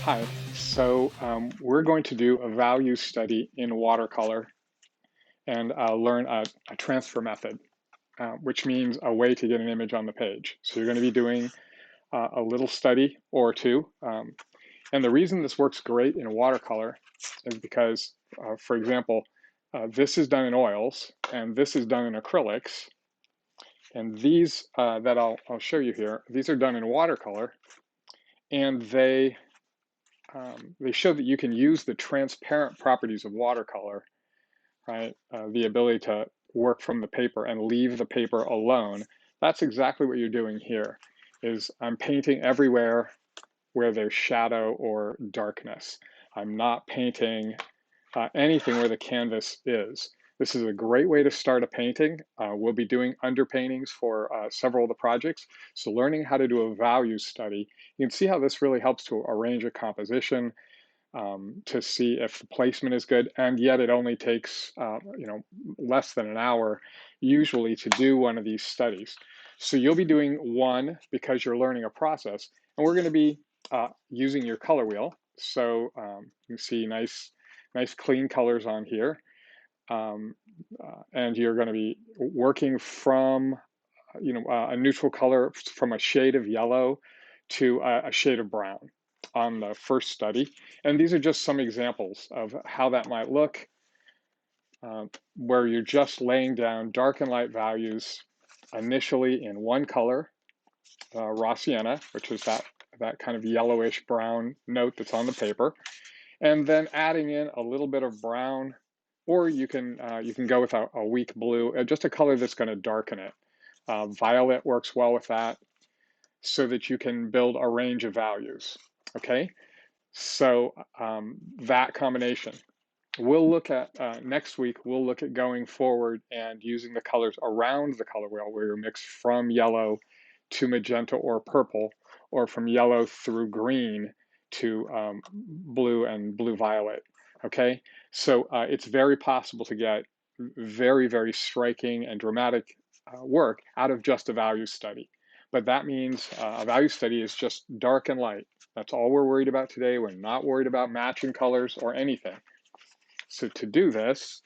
Hi. We're going to do a value study in watercolor and learn a transfer method, which means a way to get an image on the page. So you're going to be doing a little study or two. And the reason this works great in watercolor is because, for example, this is done in oils and this is done in acrylics. And these that I'll show you here, these are done in watercolor, and they show that you can use the transparent properties of watercolor, right? The ability to work from the paper and leave the paper alone. That's exactly what you're doing here, is I'm painting everywhere where there's shadow or darkness. I'm not painting anything where the canvas is. This is a great way to start a painting. We'll be doing underpaintings for several of the projects. So learning how to do a value study, you can see how this really helps to arrange a composition, to see if the placement is good, and yet it only takes less than an hour usually to do one of these studies. So you'll be doing one because you're learning a process, and we're going to be using your color wheel. So you see nice clean colors on here, and you're going to be working from a neutral color from a shade of yellow to a shade of brown on the first study. And these are just some examples of how that might look, where you're just laying down dark and light values initially in one color, raw sienna, which is that kind of yellowish brown note that's on the paper, and then adding in a little bit of brown, or you can go with a weak blue, just a color that's going to darken it. Violet works well with that, so that you can build a range of values. Okay, so that combination. We'll look at next week, we'll look at going forward and using the colors around the color wheel, where you mix from yellow to magenta or purple, or from yellow through green to blue and blue violet. Okay, so it's very possible to get very striking and dramatic work out of just a value study. But that means a value study is just dark and light. That's all we're worried about today. We're not worried about matching colors or anything. So to do this,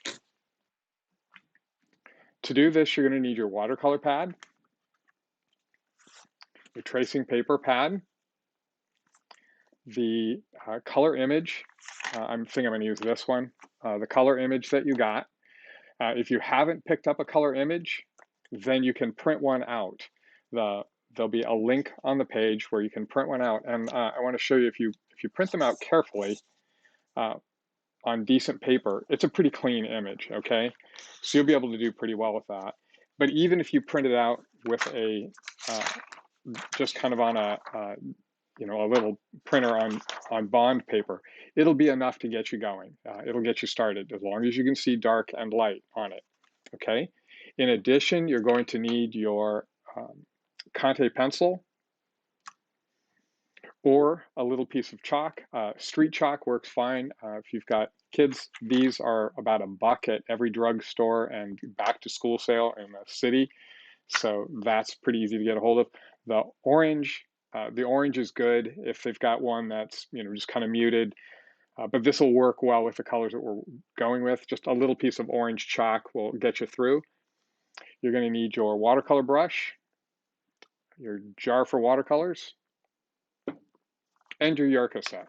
you're going to need your watercolor pad, your tracing paper pad, the color image. I think I'm going to use this one, the color image that you got. If you haven't picked up a color image, then you can print one out. There'll be a link on the page where you can print one out. And I want to show you, if you print them out carefully, on decent paper, it's a pretty clean image, okay? So you'll be able to do pretty well with that. But even if you print it out with a, just kind of on a little printer on bond paper, it'll be enough to get you going. It'll get you started as long as you can see dark and light on it, okay? In addition, you're going to need your Conte pencil, or a little piece of chalk. Street chalk works fine. If you've got kids, these are about $1 at every drugstore and back to school sale in the city. So that's pretty easy to get a hold of. The orange is good if they've got one that's just kind of muted, but this will work well with the colors that we're going with. Just a little piece of orange chalk will get you through. You're going to need your watercolor brush, your jar for watercolors, and your Yarka set.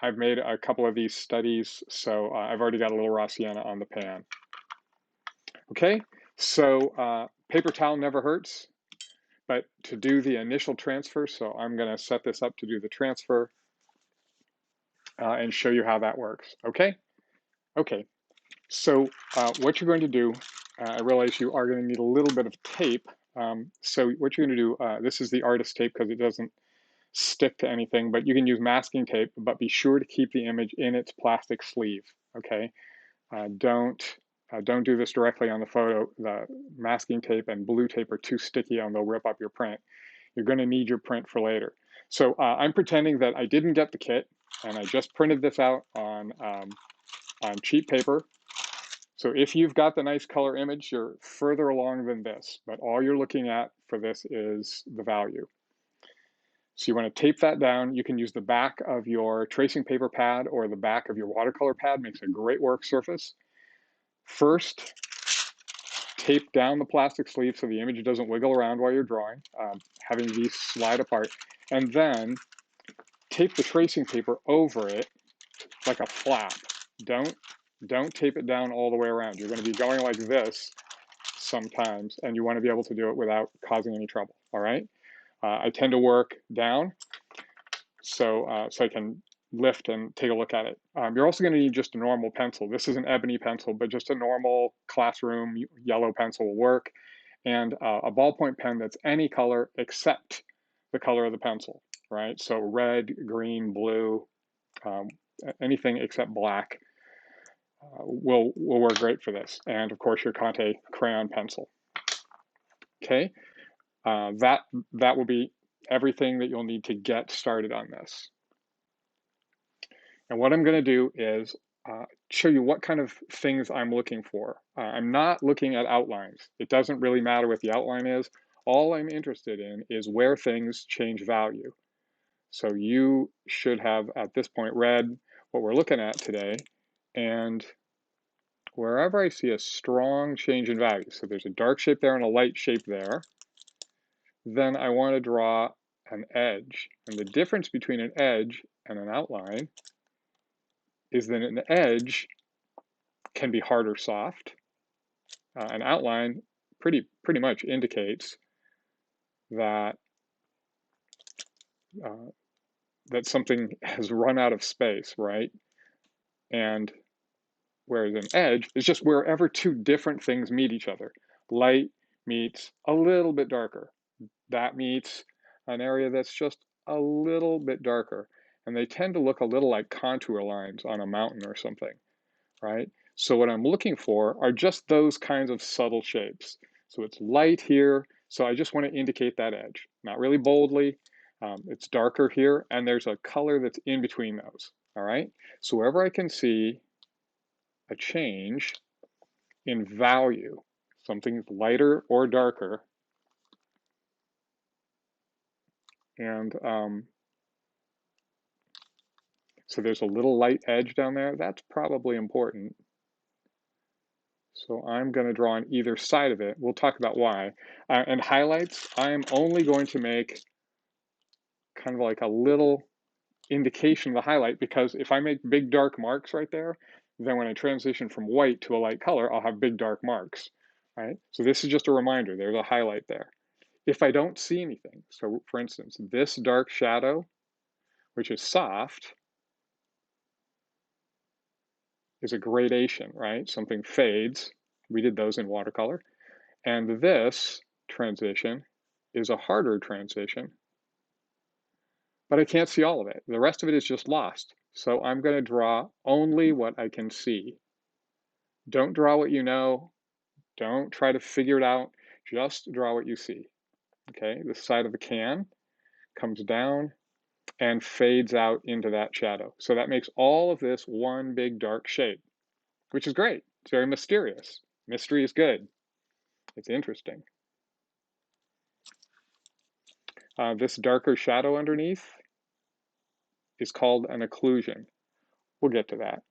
I've made a couple of these studies, so I've already got a little raw sienna on the pan. Okay, so paper towel never hurts, but to do the initial transfer, so I'm going to set this up to do the transfer and show you how that works. Okay, so what you're going to do, I realize you are going to need a little bit of tape. So what you're going to do, this is the artist tape because it doesn't stick to anything, but you can use masking tape, but be sure to keep the image in its plastic sleeve, okay? Don't do this directly on the photo. The masking tape and blue tape are too sticky and they'll rip up your print. You're going to need your print for later. So I'm pretending that I didn't get the kit and I just printed this out on cheap paper. So if you've got the nice color image, you're further along than this, but all you're looking at for this is the value. So you want to tape that down. You can use the back of your tracing paper pad or the back of your watercolor pad, makes a great work surface. First, tape down the plastic sleeve so the image doesn't wiggle around while you're drawing, having these slide apart, and then tape the tracing paper over it like a flap. Don't tape it down all the way around. You're going to be going like this sometimes, and you want to be able to do it without causing any trouble. All right. I tend to work down so I can lift and take a look at it. You're also going to need just a normal pencil. This is an ebony pencil, but just a normal classroom yellow pencil will work, and a ballpoint pen that's any color except the color of the pencil, right? So red, green, blue, anything except black will work great for this. And of course, your Conte crayon pencil. Okay, that will be everything that you'll need to get started on this. And what I'm going to do is show you what kind of things I'm looking for. I'm not looking at outlines. It doesn't really matter what the outline is. All I'm interested in is where things change value. So you should have, at this point, read what we're looking at today. And wherever I see a strong change in value, so there's a dark shape there and a light shape there, then I want to draw an edge. And the difference between an edge and an outline is that an edge can be hard or soft. An outline pretty much indicates that that something has run out of space, right? And whereas an edge is just wherever two different things meet each other. Light meets a little bit darker. That meets an area that's just a little bit darker. And they tend to look a little like contour lines on a mountain or something, right? So what I'm looking for are just those kinds of subtle shapes. So it's light here, so I just want to indicate that edge. Not really boldly, it's darker here, and there's a color that's in between those, all right? So wherever I can see a change in value, something lighter or darker, and so there's a little light edge down there, that's probably important. So I'm going to draw on either side of it. We'll talk about why. And highlights, I'm only going to make kind of like a little indication of the highlight, because if I make big dark marks right there, then when I transition from white to a light color, I'll have big dark marks, right? So this is just a reminder, there's a highlight there. If I don't see anything, so for instance, this dark shadow, which is soft, is a gradation, right? Something fades. We did those in watercolor. And this transition is a harder transition, but I can't see all of it. The rest of it is just lost. So I'm going to draw only what I can see. Don't draw what you know. Don't try to figure it out. Just draw what you see. Okay, the side of the can comes down and fades out into that shadow. So that makes all of this one big dark shape, which is great. It's very mysterious. Mystery is good. It's interesting. This darker shadow underneath is called an occlusion. We'll get to that,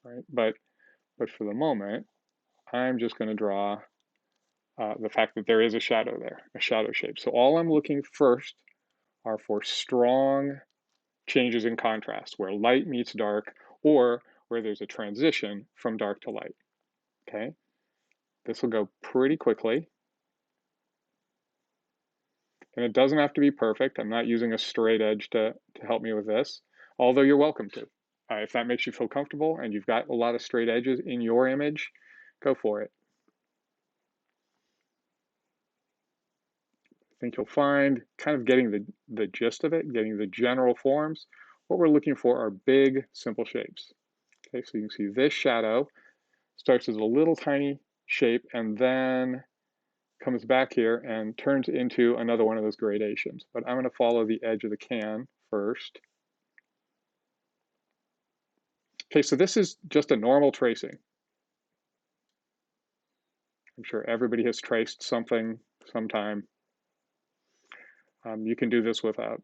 right? But for the moment, I'm just going to draw the fact that there is a shadow there, a shadow shape. So all I'm looking first are for strong changes in contrast, where light meets dark, or where there's a transition from dark to light, okay? This will go pretty quickly. And it doesn't have to be perfect. I'm not using a straight edge to help me with this, although you're welcome to. If that makes you feel comfortable and you've got a lot of straight edges in your image, go for it. I think you'll find kind of getting the gist of it, getting the general forms. What we're looking for are big, simple shapes. Okay, so you can see this shadow starts as a little tiny shape and then comes back here and turns into another one of those gradations. But I'm going to follow the edge of the can first. Okay, so this is just a normal tracing. I'm sure everybody has traced something sometime. You can do this with a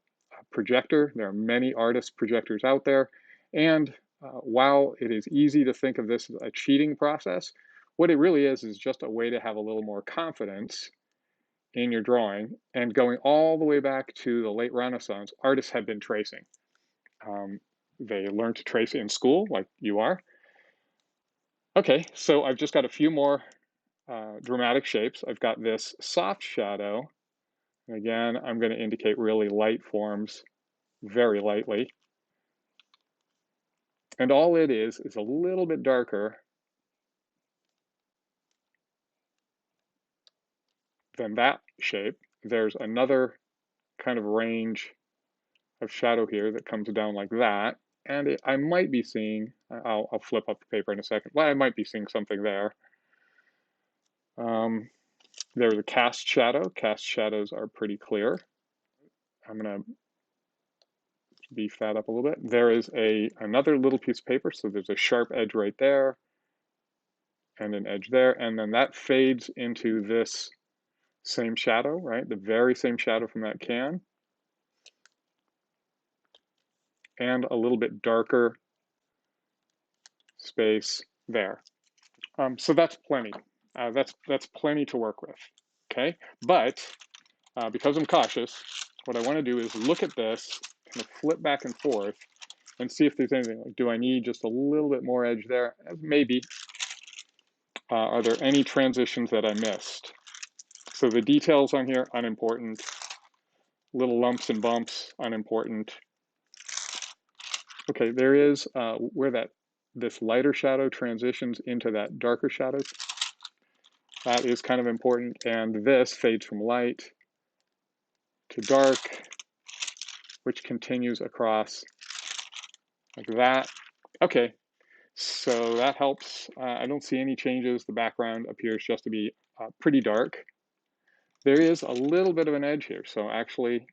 projector. There are many artist projectors out there. And while it is easy to think of this as a cheating process, what it really is just a way to have a little more confidence in your drawing. And going all the way back to the late Renaissance, artists have been tracing. Um, they learned to trace in school, like you are. Okay, so I've just got a few more dramatic shapes. I've got this soft shadow. Again, I'm going to indicate really light forms very lightly. And all it is a little bit darker than that shape. There's another kind of range of shadow here that comes down like that. And I might be seeing, I'll flip up the paper in a second. Well, I might be seeing something there. There's a cast shadow. Cast shadows are pretty clear. I'm going to beef that up a little bit. There is another little piece of paper. So there's a sharp edge right there and an edge there. And then that fades into this same shadow, right? The very same shadow from that can. And a little bit darker space there. So that's plenty. That's plenty to work with. Okay, but because I'm cautious, what I want to do is look at this, kind of flip back and forth, and see if there's anything. Like, do I need just a little bit more edge there? Maybe. Are there any transitions that I missed? So the details on here, unimportant. Little lumps and bumps, unimportant. Okay, there is where this lighter shadow transitions into that darker shadow. That is kind of important. And this fades from light to dark, which continues across like that. Okay, so that helps. I don't see any changes. The background appears just to be pretty dark. There is a little bit of an edge here. So actually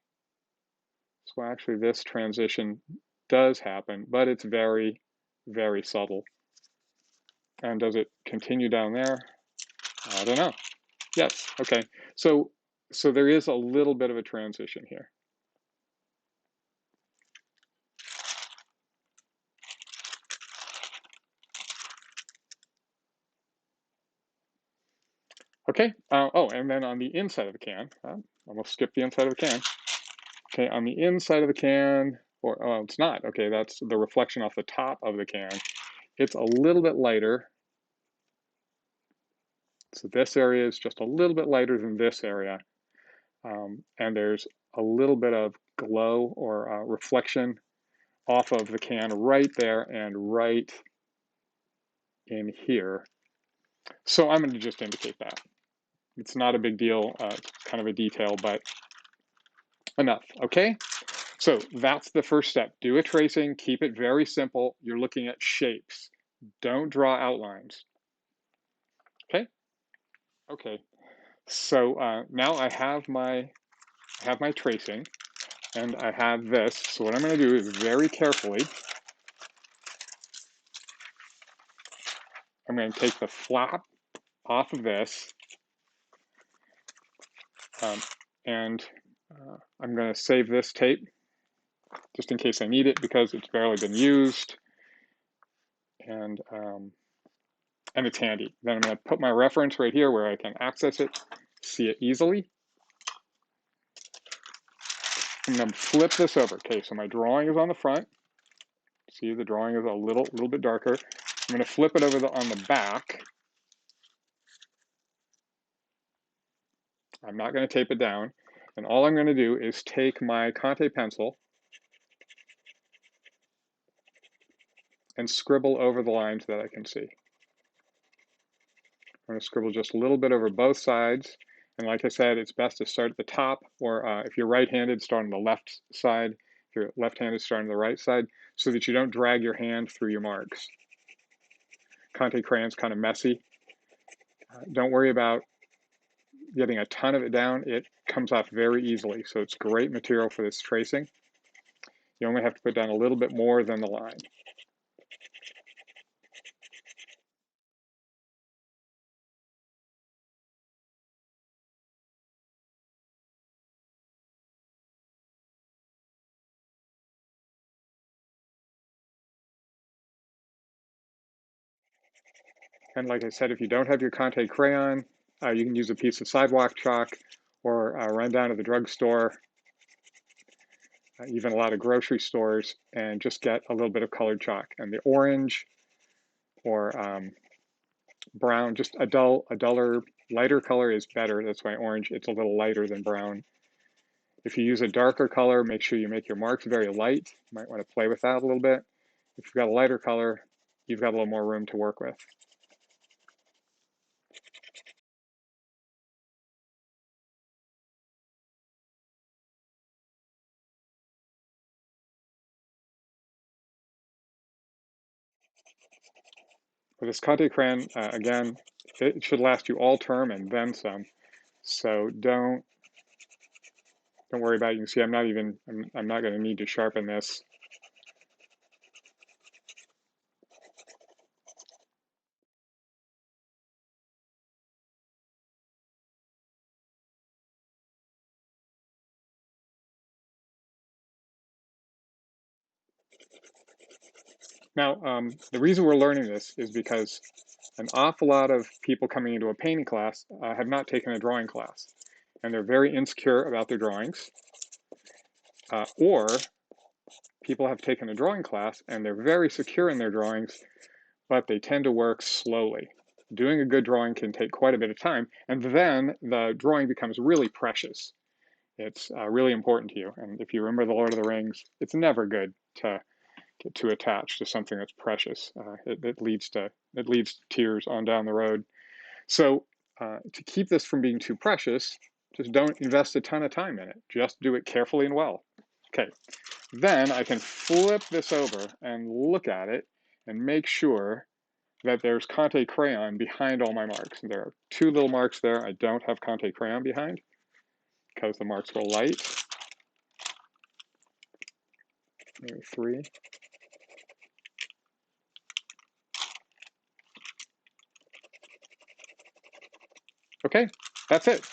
this transition does happen, but it's very, very subtle. And does it continue down there? I don't know. Yes, okay. So there is a little bit of a transition here. Okay, oh, and then on the inside of the can, almost skipped the inside of the can. Okay, on the inside of the can, or oh, it's not. Okay, that's the reflection off the top of the can. It's a little bit lighter. So this area is just a little bit lighter than this area. And there's a little bit of glow or reflection off of the can right there and right in here. So I'm going to just indicate that. It's not a big deal, kind of a detail, but enough, okay? So that's the first step. Do a tracing, keep it very simple. You're looking at shapes. Don't draw outlines, okay? Okay, so now I have my tracing and I have this. So what I'm gonna do is very carefully, I'm gonna take the flap off of this and I'm gonna save this tape just in case I need it because it's barely been used and it's handy. Then I'm gonna put my reference right here where I can access it, see it easily. I'm gonna flip this over. Okay, so my drawing is on the front. See, the drawing is a little bit darker. I'm gonna flip it over on the back. I'm not gonna tape it down. And all I'm gonna do is take my Conte pencil and scribble over the lines that I can see. I'm gonna scribble just a little bit over both sides. And like I said, it's best to start at the top, or if you're right-handed, start on the left side. If you're left-handed, start on the right side, so that you don't drag your hand through your marks. Conte crayon's kind of messy. Don't worry about getting a ton of it down. It comes off very easily, so it's great material for this tracing. You only have to put down a little bit more than the line. And like I said, if you don't have your Conte crayon, you can use a piece of sidewalk chalk or run down to the drugstore, even a lot of grocery stores, and just get a little bit of colored chalk. And the orange or brown, just a duller, lighter color is better. That's why orange, it's a little lighter than brown. If you use a darker color, make sure you make your marks very light. You might want to play with that a little bit. If you've got a lighter color, you've got a little more room to work with. For this Conte crayon, again, it should last you all term and then some. So don't worry about it. You can see I'm not going to need to sharpen this. Now, the reason we're learning this is because an awful lot of people coming into a painting class have not taken a drawing class, and they're very insecure about their drawings, or people have taken a drawing class and they're very secure in their drawings, but they tend to work slowly. Doing a good drawing can take quite a bit of time, and then the drawing becomes really precious. It's really important to you. And if you remember The Lord of the Rings, it's never good to attach to something that's precious. It leads to tears on down the road. So to keep this from being too precious, just don't invest a ton of time in it. Just do it carefully and well. Okay, then I can flip this over and look at it and make sure that there's Conte crayon behind all my marks. And there are two little marks there I don't have Conte crayon behind because the marks go light. Maybe three. Okay, that's it.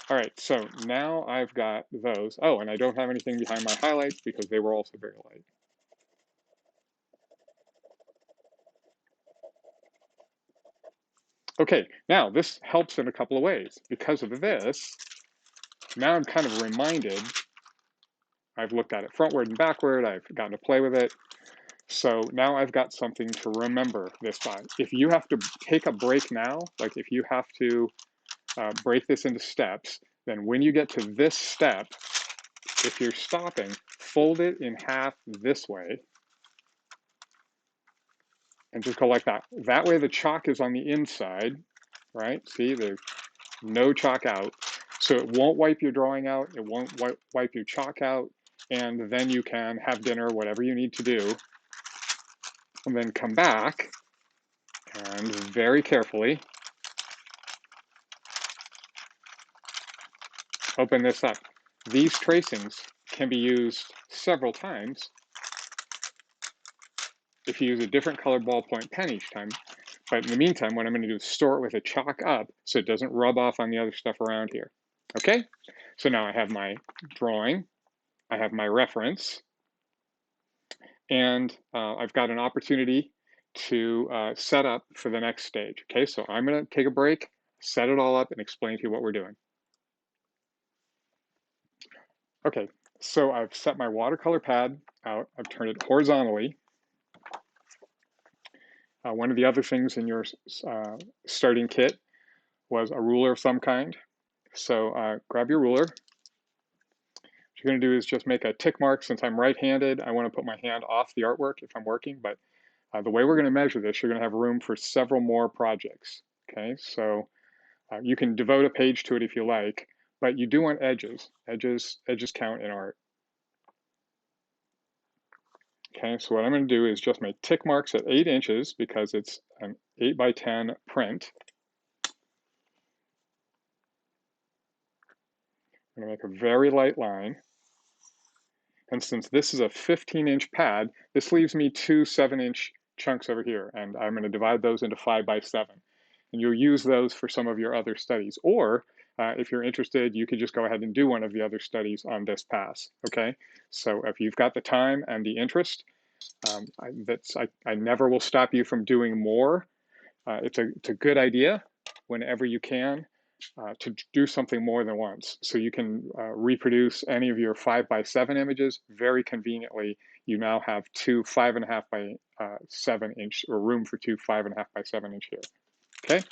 All right, so now I've got those. Oh, and I don't have anything behind my highlights because they were also very light. Okay, now this helps in a couple of ways. Because of this, now I'm kind of reminded, I've looked at it frontward and backward, I've gotten to play with it. So now I've got something to remember this by. If you have to take a break now, like if you have to break this into steps, then when you get to this step, if you're stopping, fold it in half this way and just go like that. That way the chalk is on the inside, right? See, there's no chalk out. So it won't wipe your drawing out, it won't wipe your chalk out, and then you can have dinner, whatever you need to do, and then come back and very carefully open this up. These tracings can be used several times if you use a different colored ballpoint pen each time. But in the meantime, what I'm going to do is store it with a chalk up so it doesn't rub off on the other stuff around here. Okay? So now I have my drawing, I have my reference, and I've got an opportunity to set up for the next stage. Okay, so I'm going to take a break, set it all up, and explain to you what we're doing. Okay, so I've set my watercolor pad out. I've turned it horizontally. One of the other things in your starting kit was a ruler of some kind. So grab your ruler. What you're going to do is just make a tick mark. Since I'm right-handed, I want to put my hand off the artwork if I'm working, but the way we're going to measure this, you're going to have room for several more projects. Okay, so you can devote a page to it if you like, but you do want edges. Edges count in art. Okay, so what I'm going to do is just make tick marks at 8 inches because it's an 8 by 10 print. I'm going to make a very light line. And since this is a 15-inch pad, this leaves me two 7-inch chunks over here, and I'm going to divide those into 5 by 7. And you'll use those for some of your other studies. Or if you're interested, you could just go ahead and do one of the other studies on this pass, okay? So if you've got the time and the interest, I never will stop you from doing more. it's a good idea whenever you can to do something more than once. So you can reproduce any of your 5x7 images very conveniently. You now have two 5.5 by 7 inch, or room for two 5.5 by 7 inch here. Okay,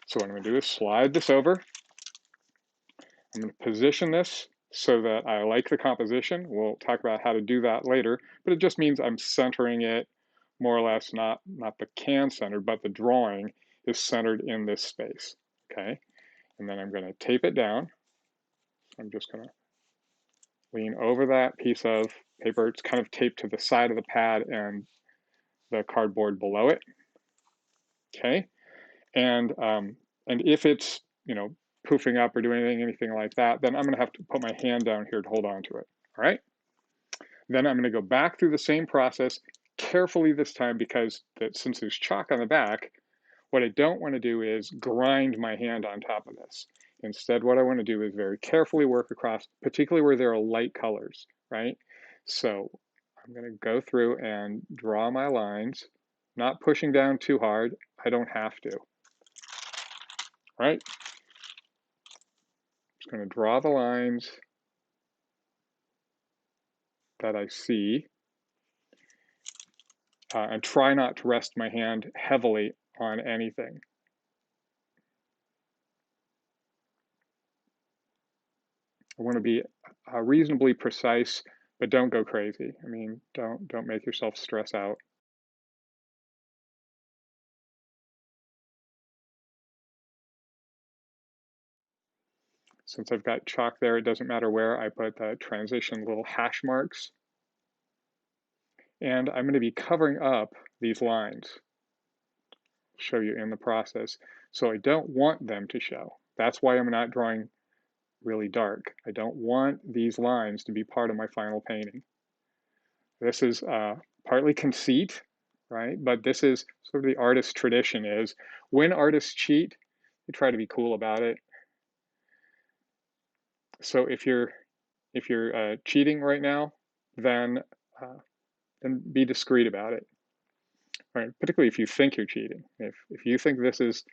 so what I'm going to do is slide this over. I'm going to position this so that I like the composition. We'll talk about how to do that later, but it just means I'm centering it more or less, not the can center, but the drawing is centered in this space. Okay, and then I'm going to tape it down. I'm just going to lean over that piece of paper. It's kind of taped to the side of the pad and the cardboard below it. Okay, and if it's, you know, poofing up or doing anything like that, then I'm going to have to put my hand down here to hold on to it. All right. Then I'm going to go back through the same process carefully this time, because since there's chalk on the back, what I don't want to do is grind my hand on top of this. Instead, what I want to do is very carefully work across, particularly where there are light colors, right? So I'm going to go through and draw my lines, not pushing down too hard. I don't have to, right? Just going to draw the lines that I see, and try not to rest my hand heavily on anything. I want to be reasonably precise, but don't go crazy. I mean, don't make yourself stress out. Since I've got chalk there, it doesn't matter where I put the transition little hash marks. And I'm going to be covering up these lines. I'll show you in the process. So I don't want them to show. That's why I'm not drawing really dark. I don't want these lines to be part of my final painting. This is partly conceit, right? But this is sort of the artist tradition, is when artists cheat, they try to be cool about it. So if you're cheating right now, then be discreet about it. Right? Particularly if you think you're cheating. If you think this is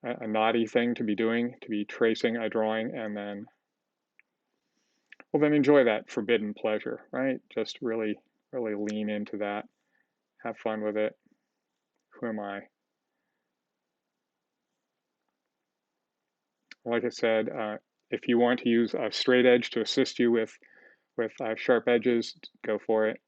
a naughty thing to be doing, to be tracing a drawing, and then, well, then enjoy that forbidden pleasure, right? Just really lean into that. Have fun with it. Who am I? Like I said, if you want to use a straight edge to assist you with sharp edges, go for it.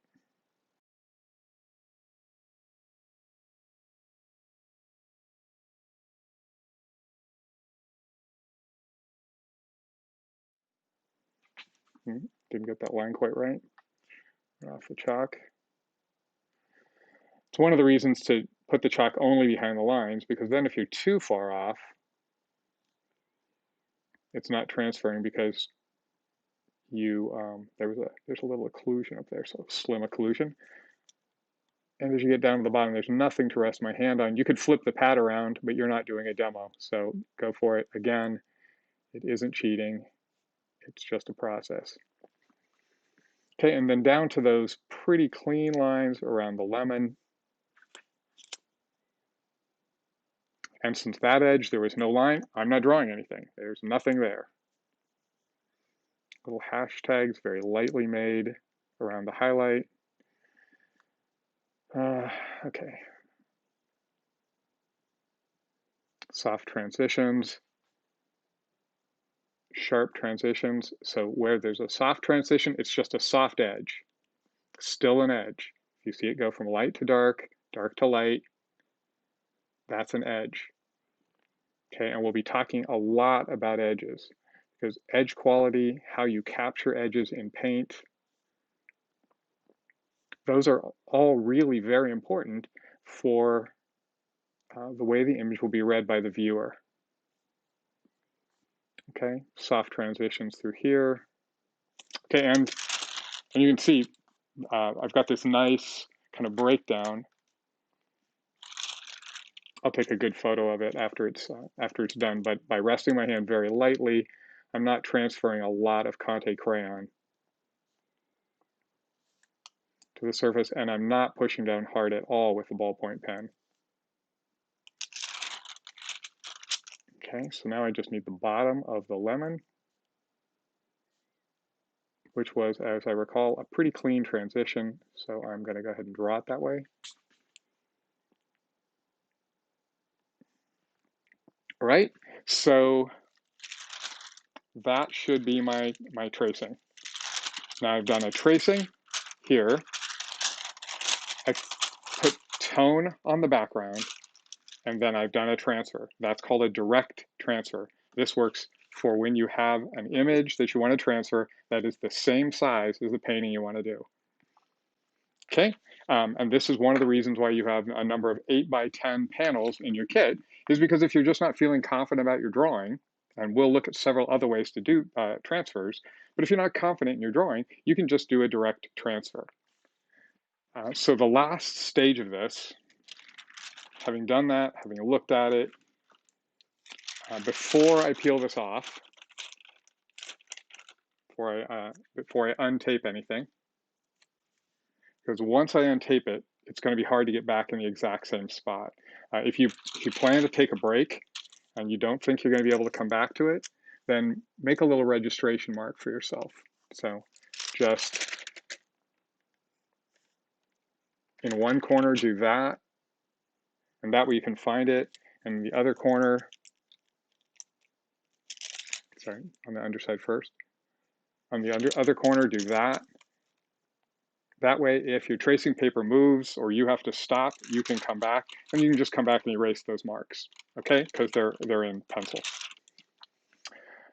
Didn't get that line quite right. Off the chalk. It's one of the reasons to put the chalk only behind the lines, because then if you're too far off, it's not transferring, because you there's a little occlusion up there, so slim occlusion. And as you get down to the bottom, there's nothing to rest my hand on. You could flip the pad around, but you're not doing a demo, so go for it. Again, it isn't cheating. It's just a process. Okay, and then down to those pretty clean lines around the lemon. And since that edge, there was no line, I'm not drawing anything. There's nothing there. Little hashtags, very lightly made around the highlight. Okay. Soft transitions, sharp transitions. So where there's a soft transition, it's just a soft edge, still an edge. If you see it go from light to dark, dark to light, that's an edge. Okay, and we'll be talking a lot about edges, because edge quality, how you capture edges in paint, those are all really very important for the way the image will be read by the viewer. Okay, soft transitions through here. Okay, and you can see I've got this nice kind of breakdown. I'll take a good photo of it after it's done, but by resting my hand very lightly, I'm not transferring a lot of Conte crayon to the surface, and I'm not pushing down hard at all with the ballpoint pen. Okay, so now I just need the bottom of the lemon, which was, as I recall, a pretty clean transition. So I'm going to go ahead and draw it that way. All right, so that should be my tracing. Now I've done a tracing here. I put tone on the background, and then I've done a transfer. That's called a direct transfer. This works for when you have an image that you want to transfer that is the same size as the painting you want to do. Okay, and this is one of the reasons why you have a number of 8x10 panels in your kit, is because if you're just not feeling confident about your drawing, and we'll look at several other ways to do transfers, but if you're not confident in your drawing, you can just do a direct transfer. So the last stage of this, having done that, having looked at it, before I peel this off, before I untape anything, because once I untape it, it's going to be hard to get back in the exact same spot. If you plan to take a break and you don't think you're going to be able to come back to it, then make a little registration mark for yourself. So just in one corner, do that, and that way you can find it. And the other corner, sorry, on the underside first. On the other corner, do that. That way, if your tracing paper moves or you have to stop, you can come back, and you can just come back and erase those marks, okay? Because they're in pencil.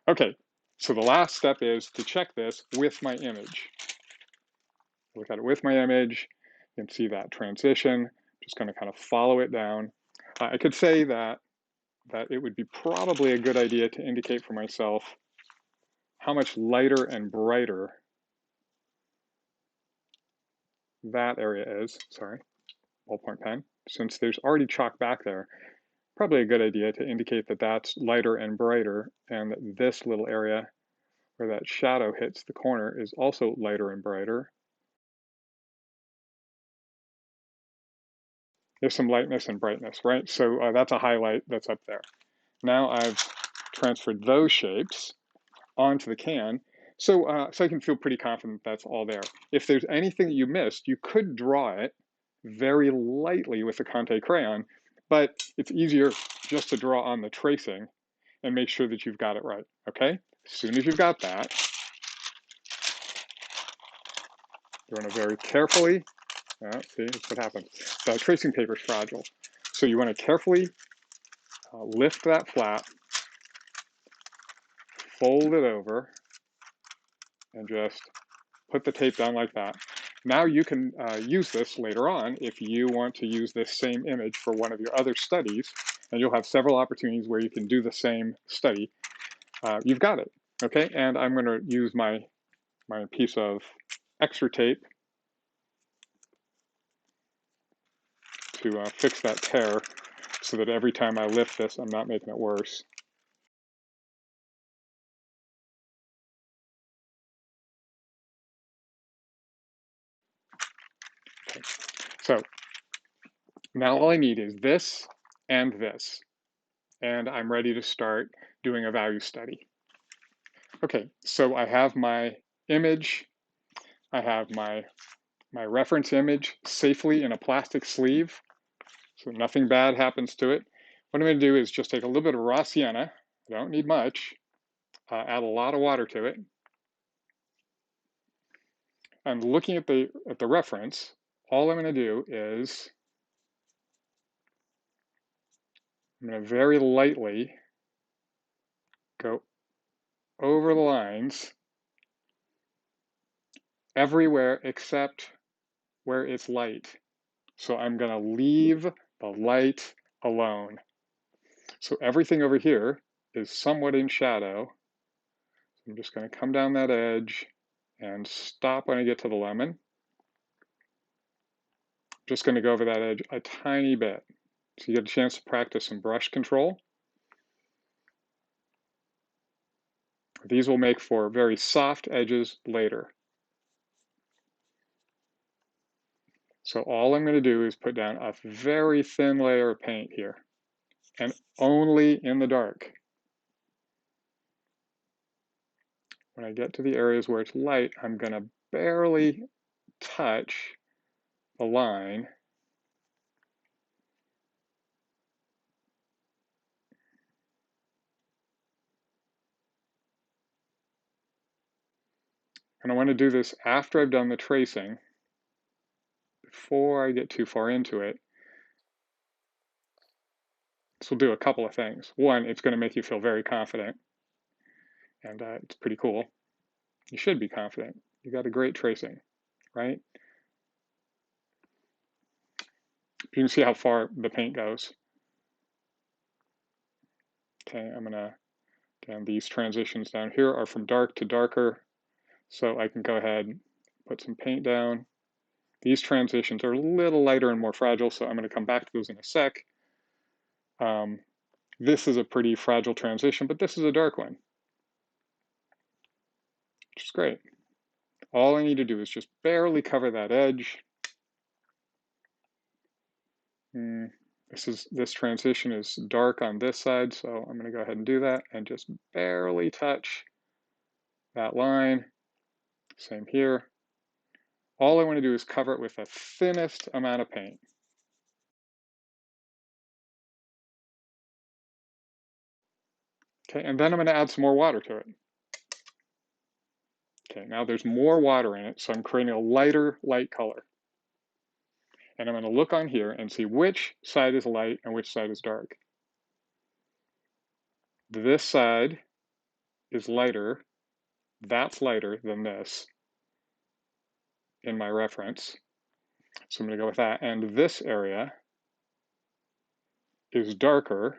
Okay, so the last step is to check this with my image. Look at it with my image. You can see that transition. Just going to kind of follow it down. I could say that it would be probably a good idea to indicate for myself how much lighter and brighter that area is. Sorry, ballpoint pen. Since there's already chalk back there, probably a good idea to indicate that that's lighter and brighter, and that this little area where that shadow hits the corner is also lighter and brighter. There's some lightness and brightness, right? So that's a highlight that's up there. Now I've transferred those shapes onto the can, so I can feel pretty confident that's all there. If there's anything that you missed, you could draw it very lightly with the Conte crayon, but it's easier just to draw on the tracing and make sure that you've got it right, okay? As soon as you've got that, doing it very carefully. See, that's what happens. The tracing paper is fragile. So you want to carefully lift that flap, fold it over, and just put the tape down like that. Now you can use this later on if you want to use this same image for one of your other studies, and you'll have several opportunities where you can do the same study. You've got it, okay? And I'm going to use my piece of extra tape to fix that tear so that every time I lift this, I'm not making it worse. Okay. So now all I need is this and this, and I'm ready to start doing a value study. Okay, so I have my image, I have my reference image safely in a plastic sleeve, so nothing bad happens to it. What I'm going to do is just take a little bit of raw sienna, I don't need much, add a lot of water to it, and looking at the reference, all I'm going to do is I'm going to very lightly go over the lines everywhere except where it's light. So I'm going to leave the light alone. So everything over here is somewhat in shadow. I'm just going to come down that edge and stop when I get to the lemon. Just going to go over that edge a tiny bit. So you get a chance to practice some brush control. These will make for very soft edges later. So all I'm going to do is put down a very thin layer of paint here, and only in the dark. when I get to the areas where it's light, I'm going to barely touch the line. And I want to do this after I've done the tracing, before I get too far into it. This will do a couple of things. One, it's going to make you feel very confident, and it's pretty cool. You should be confident. You got a great tracing, right? You can see how far the paint goes. Okay, I'm gonna, again, these transitions down here are from dark to darker, so I can go ahead and put some paint down. These transitions are a little lighter and more fragile, so I'm gonna come back to those in a sec. This is a pretty fragile transition, but this is a dark one, which is great. All I need to do is just barely cover that edge. This transition is dark on this side, so I'm going to go ahead and do that and just barely touch that line. Same here. All I want to do is cover it with the thinnest amount of paint. Okay, and then I'm going to add some more water to it. Okay, now there's more water in it, so I'm creating a lighter light color. And I'm going to look on here and see which side is light and which side is dark. This side is lighter. That's lighter than this in my reference. So I'm going to go with that. And this area is darker.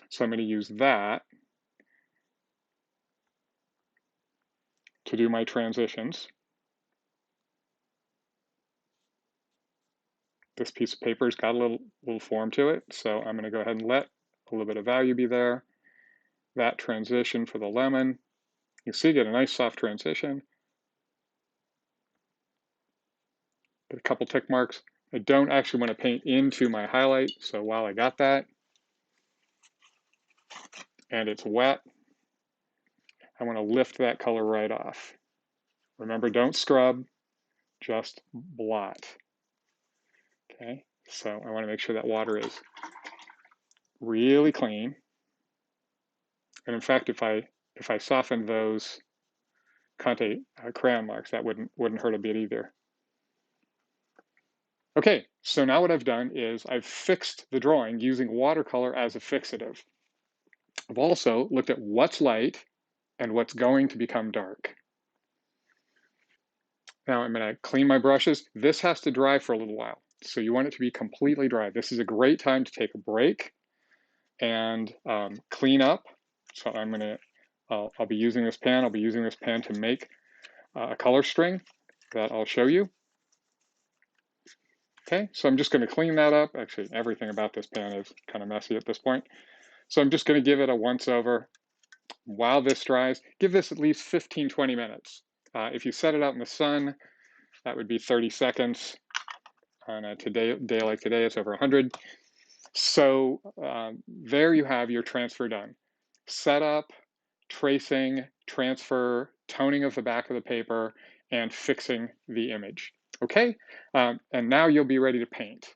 So I'm going to use that to do my transitions. This piece of paper's got a little form to it, so I'm going to go ahead and let a little bit of value be there. That transition for the lemon, you see, get a nice soft transition. Get a couple tick marks. I don't actually want to paint into my highlight, so while I got that, and it's wet, I want to lift that color right off. Remember, don't scrub, just blot. Okay, so I want to make sure that water is really clean. And in fact, if I softened those Conte crayon marks, that wouldn't hurt a bit either. Okay, so now what I've done is I've fixed the drawing using watercolor as a fixative. I've also looked at what's light and what's going to become dark. Now I'm going to clean my brushes. This has to dry for a little while, so you want it to be completely dry. This is a great time to take a break and clean up. So I'll be using this pan. I'll be using this pan to make a color string that I'll show you. Okay, so I'm just going to clean that up. Actually, everything about this pan is kind of messy at this point. So I'm just going to give it a once over while this dries. Give this at least 15, 20 minutes. If you set it out in the sun, that would be 30 seconds. On a day like today, it's over 100. So there you have your transfer done. Setup, tracing, transfer, toning of the back of the paper, and fixing the image. Okay, and now you'll be ready to paint.